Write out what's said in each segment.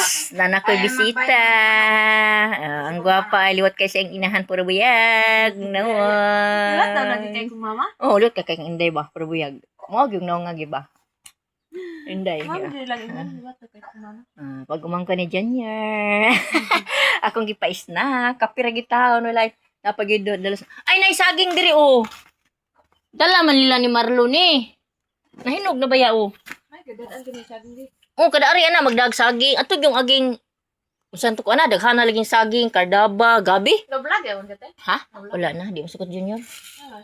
Yes, nana ko'y bisita. Ang gwapa ay liwat kay sa iyang inahan puro buyag. Lahat daw Nawa. lagi kay kong mama. Oh, liwat ka kay inday ba puro buyag. Mo gyud naong nga giba. Inday. Mama di lang ingon lahat daw kay kong mama. Pag umangko ni Junior. Akong gipais na, kapira gitaon wala napagid dalas. Ay nay saging diri oh. Dala man nila ni Marlon eh. Nahinog na ba ya oh? Ay gadaan kini saging di. Oh, kada ari ana magdag saging. Ato yung aging usan to ko ana daghana laging saging, kardaba, gabi. No vlog eh kate. Ha? Wala na, di mo sagot Junior. Ah,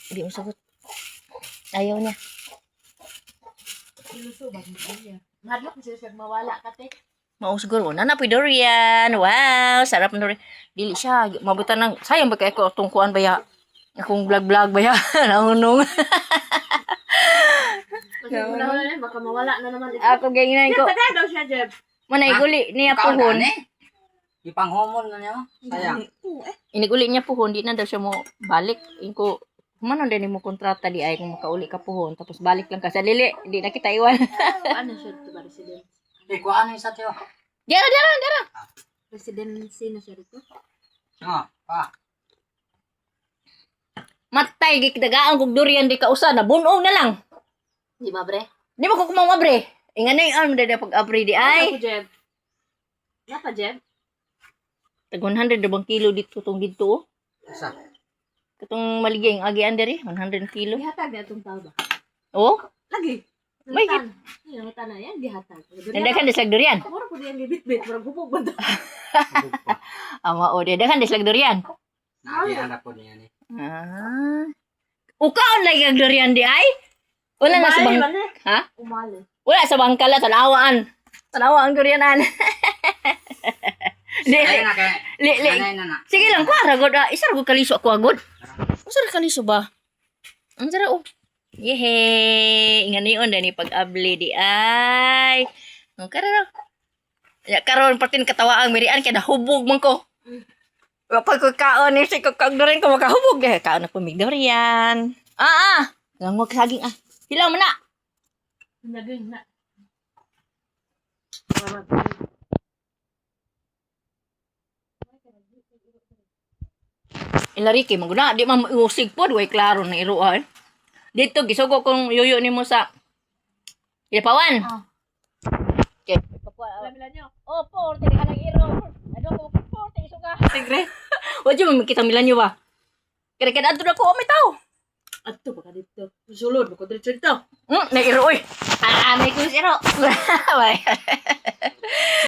Di mo sagot. Ayaw niya. iluso ba niya. Madlok siya siya mawala kate. Mao siguro na na durian. Wow, sarap ng durian. Dili siya mabutan ng sayang ba kay ko tungkuan ba ya? Akong vlog ba ya? Naunong. Kasi wala na baka mawala na naman ito. Ako ganyan ko. Tagay daw siya, Jeb. Manay guli niya puhon. Ipanghomon na niya. Sayang. Iniguli niya puhon, di na daw siya mo balik. Inko, kumano din mo kontrata di ay kung makauli ka puhon. Tapos balik lang ka sa lili. Di na kita iwan. Ano siya ito ba, resident? Di ko ano yung sa tiyo. Dara. Residency na siya dito. Nga, pa. Matay, gikdagaan kong durian di ka usa. Nabunong na lang. Di ba, bre? Di mo ko kumaw abre. Ingan na yung arm dada pag abre di ay. Ako, Jeb. Napa, Jeb? Tag 100 na bang kilo dito itong dito. Isa. Katong maligay ang agi under 100 kilo. Gihatag na itong tao ba? Oh, Lagi. May Nangitan. Nangitan na yan, gihatag. nandakan dislag durian. Mura po diyan libit-bit. Mura gupog ba ito? Ama o, nandakan dislag durian. Nakihanap po niya ni. Ukaon lagi ang durian di ay. Wala na sa bang... Ha? Umali. Wala sa bangkala, tanawaan. Tanawa ang durianan. Li. Anay na na. Sige lang, kuha ragod. Isa ragod kaliso ako agod. Isa ragod kaliso ba? Ang sara oh. Yehe. Ingan niyon na ni pag-abli di ay. Ang karara. Ya karon patin katawaang mirian kaya nahubog man ko. Kapag ko kaon ni si kakagdorin ko makahubog eh. Kaon na pumig durian. Langwag saging ah. Hilaw mo na. Naging na. Ilariki mo guna. Di man usig po. Way klaro na iruan. Dito, gisugo kong yuyo ni mo sa Ilapawan. Okay. Alam nyo? Oh, 40 ka ng iro. Ano ko, 40 iso ka. Tigre. Wala dyan, makita milan nyo ba? Kaya ato na ko, may tao. Ato baka dito. Sulod baka dito dito. Nairo, oy. May kulis iro.